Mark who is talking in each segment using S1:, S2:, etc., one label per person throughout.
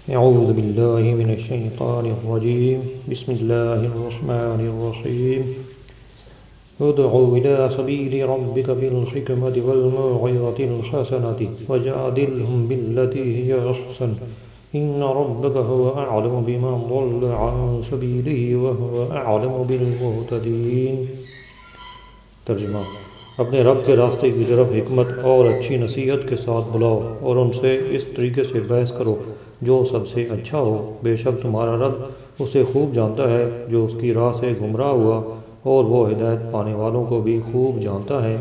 S1: اعوذ باللہ من الشیطان الرجیم بسم اللہ الرحمن الرحیم ادع إلى سبيل ربك بالحكمة والموعظة الحسنة وجادلهم بالتي هي أحسن إن ربك هو أعلم بمن ضل عن سبيله وهو أعلم بالمهتدين۔ ترجمہ: اپنے رب کے راستے کی طرف حکمت اور اچھی نصیحت کے ساتھ بلاؤ اور ان سے اس طریقے سے بحث کرو جو سب سے اچھا ہو۔ بے شک تمہارا رب اسے خوب جانتا ہے جو اس کی راہ سے گمراہ ہوا، اور وہ ہدایت پانے والوں کو بھی خوب جانتا ہے۔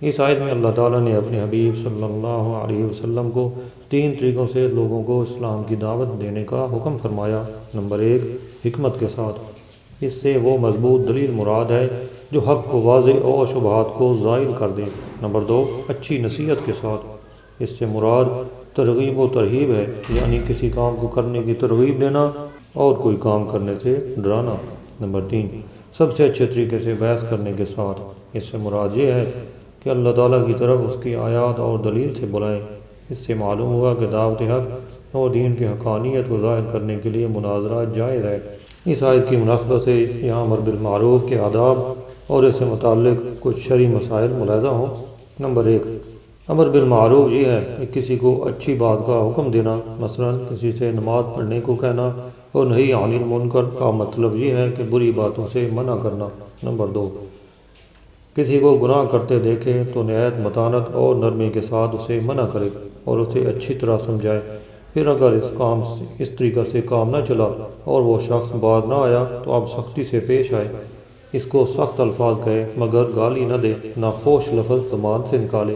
S1: اس آیت میں اللہ تعالیٰ نے اپنے حبیب صلی اللہ علیہ وسلم کو 3 طریقوں سے لوگوں کو اسلام کی دعوت دینے کا حکم فرمایا۔ نمبر 1، حکمت کے ساتھ۔ اس سے وہ مضبوط دلیل مراد ہے جو حق کو واضح اور شبہات کو زائل کر دے۔ نمبر 2، اچھی نصیحت کے ساتھ۔ اس سے مراد ترغیب و ترہیب ہے، یعنی کسی کام کو کرنے کی ترغیب دینا اور کوئی کام کرنے سے ڈرانا۔ نمبر 3، سب سے اچھے طریقے سے بحث کرنے کے ساتھ۔ اس سے مراد یہ ہے کہ اللہ تعالیٰ کی طرف اس کی آیات اور دلیل سے بلائیں۔ اس سے معلوم ہوا کہ دعوت حق اور دین کی حقانیت کو ظاہر کرنے کے لیے مناظرہ جائز ہے۔ اس آیت کی مناسبت سے یہاں امر بالمعروف کے آداب اور اس سے متعلق کچھ شرعی مسائل ملاحظہ ہوں۔ نمبر 1، امر بالمعروف یہ ہے کہ کسی کو اچھی بات کا حکم دینا، مثلا کسی سے نماز پڑھنے کو کہنا، اور نہی عن المنکر کا مطلب یہ ہے کہ بری باتوں سے منع کرنا۔ نمبر 2، کسی کو گناہ کرتے دیکھے تو نہایت متانت اور نرمی کے ساتھ اسے منع کرے اور اسے اچھی طرح سمجھائے۔ پھر اگر اس طریقہ سے کام نہ چلا اور وہ شخص بعد نہ آیا تو اب سختی سے پیش آئے، اس کو سخت الفاظ کہے مگر گالی نہ دے، نہ فحش لفظ زبان سے نکالے۔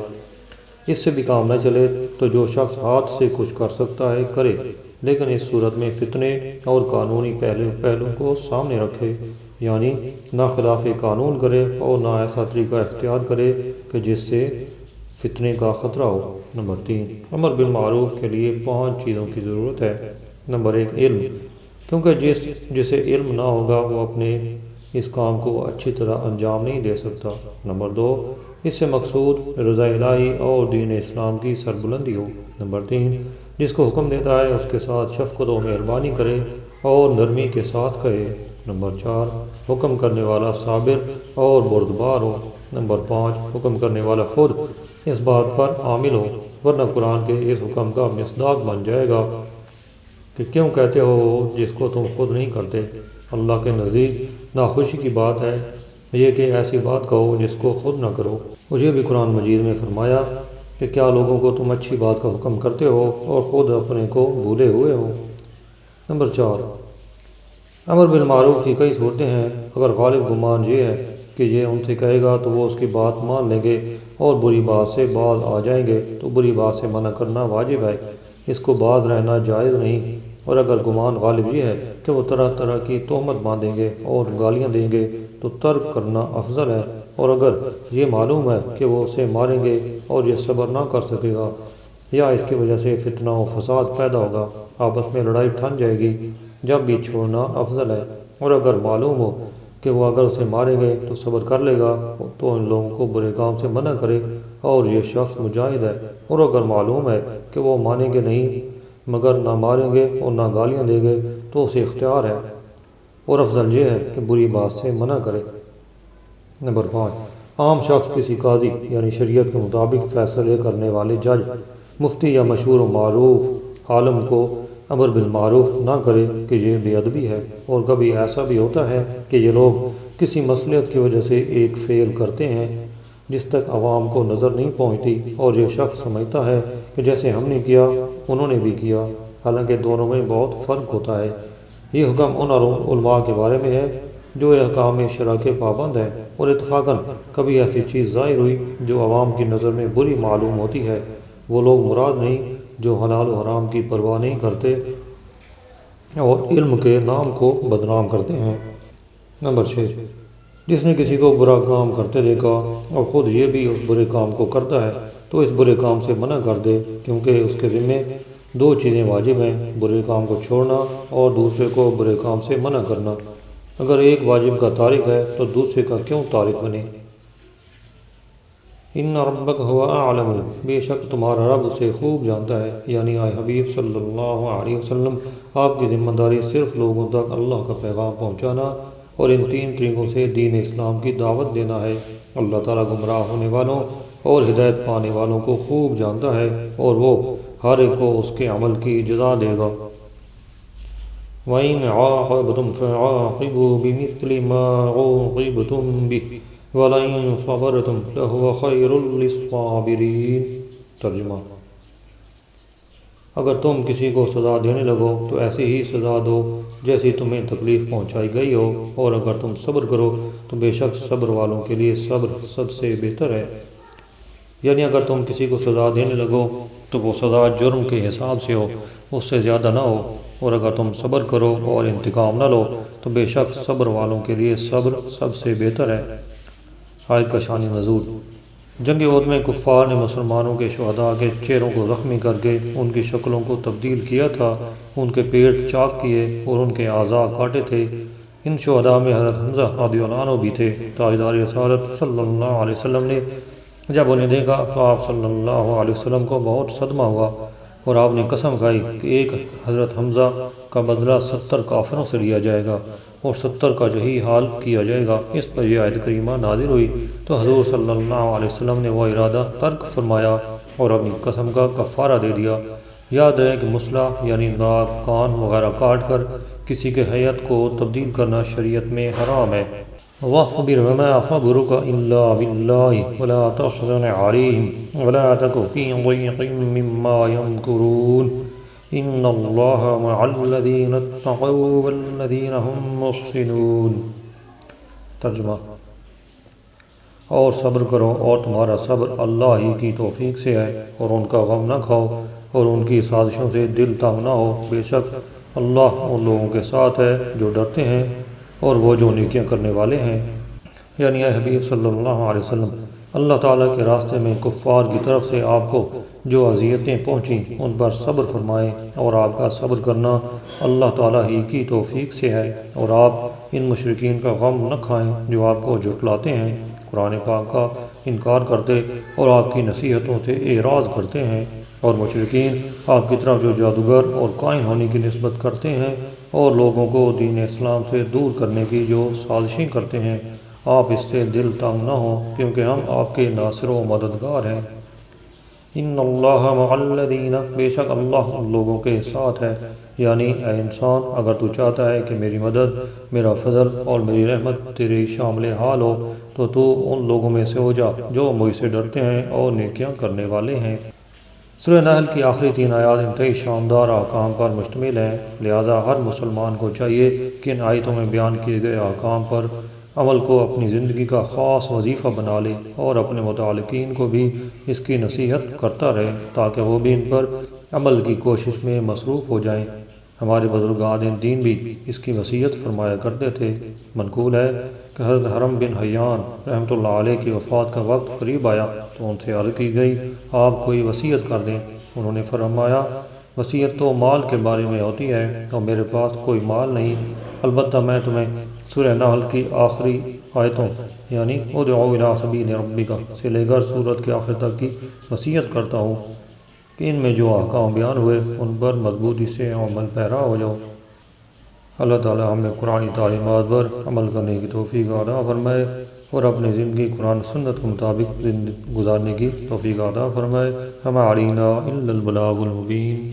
S1: اس سے بھی کام نہ چلے تو جو شخص ہاتھ سے کچھ کر سکتا ہے کرے، لیکن اس صورت میں فتنے اور قانونی پہلو کو سامنے رکھے، یعنی نہ خلاف قانون کرے اور نہ ایسا طریقہ اختیار کرے کہ جس سے فتنے کا خطرہ ہو۔ نمبر 3، امر بالمعروف کے لیے 5 چیزوں کی ضرورت ہے۔ نمبر 1، علم، کیونکہ جسے علم نہ ہوگا وہ اپنے اس کام کو اچھی طرح انجام نہیں دے سکتا۔ نمبر 2، اس سے مقصود رضا الہی اور دین اسلام کی سربلندی ہو۔ نمبر 3، جس کو حکم دیتا ہے اس کے ساتھ شفقت و مہربانی کرے اور نرمی کے ساتھ کہے۔ نمبر 4، حکم کرنے والا صابر اور بردبار ہو۔ نمبر 5، حکم کرنے والا خود اس بات پر عامل ہو، ورنہ قرآن کے اس حکم کا مصداق بن جائے گا کہ کیوں کہتے ہو جس کو تم خود نہیں کرتے۔ اللہ کے نزدیک ناخوشی کی بات ہے یہ کہ ایسی بات کہو جس کو خود نہ کرو۔ اور یہ بھی قرآن مجید میں فرمایا کہ کیا لوگوں کو تم اچھی بات کا حکم کرتے ہو اور خود اپنے کو بھولے ہوئے ہو۔ نمبر 4، امر بالمعروف کی کئی صورتیں ہیں۔ اگر غالب گمان یہ ہے کہ یہ ان سے کہے گا تو وہ اس کی بات مان لیں گے اور بری بات سے باز آ جائیں گے تو بری بات سے منع کرنا واجب ہے، اس کو باز رہنا جائز نہیں۔ اور اگر گمان غالب یہ ہے کہ وہ طرح طرح کی تہمت باندھیں گے اور گالیاں دیں گے تو ترک کرنا افضل ہے۔ اور اگر یہ معلوم ہے کہ وہ اسے ماریں گے اور یہ صبر نہ کر سکے گا یا اس کی وجہ سے فتنہ و فساد پیدا ہوگا، آپس میں لڑائی ٹھن جائے گی، جب بھی چھوڑنا افضل ہے۔ اور اگر معلوم ہو کہ وہ اگر اسے ماریں گے تو صبر کر لے گا تو ان لوگوں کو برے کام سے منع کرے اور یہ شخص مجاہد ہے۔ اور اگر معلوم ہے کہ وہ مانیں گے نہیں مگر نہ ماریں گے اور نہ گالیاں دیں گے تو اسے اختیار ہے، اور افضل یہ ہے کہ بری بات سے منع کرے۔ نمبر 5، عام شخص کسی قاضی یعنی شریعت کے مطابق فیصلے کرنے والے جج، مفتی یا مشہور و معروف عالم کو امر بالمعروف نہ کرے کہ یہ بے ادبی ہے۔ اور کبھی ایسا بھی ہوتا ہے کہ یہ لوگ کسی مصلحت کی وجہ سے ایک فعل کرتے ہیں جس تک عوام کو نظر نہیں پہنچتی، اور یہ شخص سمجھتا ہے کہ جیسے ہم نے کیا انہوں نے بھی کیا، حالانکہ دونوں میں بہت فرق ہوتا ہے۔ یہ حکم ان علماء کے بارے میں ہے جو احکام شرع کے پابند ہیں، اور اتفاقاً کبھی ایسی چیز ظاہر ہوئی جو عوام کی نظر میں بری معلوم ہوتی ہے، وہ لوگ مراد نہیں جو حلال و حرام کی پرواہ نہیں کرتے اور علم کے نام کو بدنام کرتے ہیں۔ نمبر 6، جس نے کسی کو برا کام کرتے دیکھا اور خود یہ بھی اس برے کام کو کرتا ہے تو اس برے کام سے منع کر دے، کیونکہ اس کے ذمے 2 چیزیں واجب ہیں، برے کام کو چھوڑنا اور دوسرے کو برے کام سے منع کرنا۔ اگر ایک واجب کا تارک ہے تو دوسرے کا کیوں تارک بنے؟ ان ربک هو اعلم، بے شک تمہارا رب اسے خوب جانتا ہے، یعنی آئے حبیب صلی اللہ علیہ وسلم آپ کی ذمہ داری صرف لوگوں تک اللہ کا پیغام پہنچانا اور ان 3 طریقوں سے دین اسلام کی دعوت دینا ہے۔ اللہ تعالیٰ گمراہ ہونے والوں اور ہدایت پانے والوں کو خوب جانتا ہے اور وہ ہر ایک کو اس کے عمل کی جزا دے گا۔ وَإِنْ عَاقَبْتُمْ فَعَاقِبُوا بِمِثْلِ مَا عُوقِبْتُمْ بِهِ وَلَئِنْ صَبَرْتُمْ لَهُوَ خَيْرٌ لِلصَّابِرِينَ۔ ترجمہ: اگر تم کسی کو سزا دینے لگو تو ایسی ہی سزا دو جیسی تمہیں تکلیف پہنچائی گئی ہو، اور اگر تم صبر کرو تو بے شک صبر والوں کے لیے صبر سب سے بہتر ہے۔ یعنی اگر تم کسی کو سزا دینے لگو تو وہ سزا جرم کے حساب سے ہو، اس سے زیادہ نہ ہو، اور اگر تم صبر کرو اور انتقام نہ لو تو بے شک صبر والوں کے لیے صبر سب سے بہتر ہے۔ آیت کا شان نزول: جنگ احد میں کفار نے مسلمانوں کے شہداء کے چہروں کو زخمی کر کے ان کی شکلوں کو تبدیل کیا تھا، ان کے پیٹ چاک کیے اور ان کے اعضاء کاٹے تھے۔ ان شہداء میں حضرت حمزہ رضی اللہ عنہ بھی تھے۔ تاجدار رسالت صلی اللہ علیہ وسلم نے جب انہیں دیکھا تو آپ صلی اللہ علیہ وسلم کو بہت صدمہ ہوا، اور آپ نے قسم کھائی کہ ایک حضرت حمزہ کا بدلہ 70 کافروں سے لیا جائے گا اور 70 کا یہی حال کیا جائے گا۔ اس پر یہ آیت کریمہ نازل ہوئی تو حضور صلی اللہ علیہ وسلم نے وہ ارادہ ترک فرمایا اور اپنی قسم کا کفارہ دے دیا۔ یاد رہے کہ مسلح یعنی ناک، کان وغیرہ کاٹ کر کسی کے ہیئت کو تبدیل کرنا شریعت میں حرام ہے۔ وَاصْبِرْ وَمَا صَبْرُكَ إِلَّا بِاللَّهِ وَلَا تَحْزَنْ عَلَيْهِمْ وَلَا تَكُ فِي ضَيْقٍ مِّمَّا يَمْكُرُونَ إِنَّ اللَّهَ مَعَ الَّذِينَ اتَّقَوْا وَالَّذِينَ هُم مُّحْسِنُونَ۔ ترجمہ: اور صبر کرو اور تمہارا صبر اللہ ہی کی توفیق سے ہے، اور ان کا غم نہ کھاؤ اور ان کی سازشوں سے دل تنگ نہ ہو، بے شک اللہ ان لوگوں کے ساتھ ہے جو ڈرتے ہیں اور وہ جو نیکیاں کرنے والے ہیں۔ یعنی اے حبیب صلی اللہ علیہ وسلم، اللہ تعالیٰ کے راستے میں کفار کی طرف سے آپ کو جو اذیتیں پہنچیں ان پر صبر فرمائیں، اور آپ کا صبر کرنا اللہ تعالیٰ ہی کی توفیق سے ہے، اور آپ ان مشرکین کا غم نہ کھائیں جو آپ کو جھٹلاتے ہیں، قرآن پاک کا انکار کرتے اور آپ کی نصیحتوں سے اعراض کرتے ہیں، اور مشرکین آپ کی طرف جو جادوگر اور کاہن ہونے کی نسبت کرتے ہیں اور لوگوں کو دین اسلام سے دور کرنے کی جو سازشیں کرتے ہیں، آپ اس سے دل تنگ نہ ہوں، کیونکہ ہم آپ کے ناصر و مددگار ہیں۔ ان اللہ مع الذین، بے شک اللہ ان لوگوں کے ساتھ ہے۔ یعنی اے انسان، اگر تو چاہتا ہے کہ میری مدد، میرا فضل اور میری رحمت تیری شامل حال ہو تو ان لوگوں میں سے ہو جا جو مجھ سے ڈرتے ہیں اور نیکیاں کرنے والے ہیں۔ سورہ نحل کی آخری 3 آیات انتہائی شاندار احکام پر مشتمل ہیں، لہٰذا ہر مسلمان کو چاہیے کہ ان آیتوں میں بیان کیے گئے احکام پر عمل کو اپنی زندگی کا خاص وظیفہ بنا لے اور اپنے متعلقین کو بھی اس کی نصیحت کرتا رہے تاکہ وہ بھی ان پر عمل کی کوشش میں مصروف ہو جائیں۔ ہمارے بزرگان دین بھی اس کی وصیت فرمایا کرتے تھے۔ منقول ہے کہ حضرت حرم بن حیان رحمۃ اللہ علیہ کی وفات کا وقت قریب آیا تو ان سے عرض کی گئی آپ کوئی وصیت کر دیں۔ انہوں نے فرمایا وصیت تو مال کے بارے میں ہوتی ہے اور میرے پاس کوئی مال نہیں، البتہ میں تمہیں سورہ نحل کی آخری آیتوں یعنی ادعو الی سبیل ربک سے لے کر سورت کے آخر تک کی وصیت کرتا ہوں کہ ان میں جو احکام بیان ہوئے ان پر مضبوطی سے عمل پیرا ہو جاؤ۔ اللہ تعالیٰ ہمیں قرآن تعلیمات پر عمل کرنے کی توفیق عطا فرمائے اور اپنی زندگی قرآن سنت کے مطابق گزارنے کی توفیق عطا فرمائے۔ وما علینا الا البلاغ المبین۔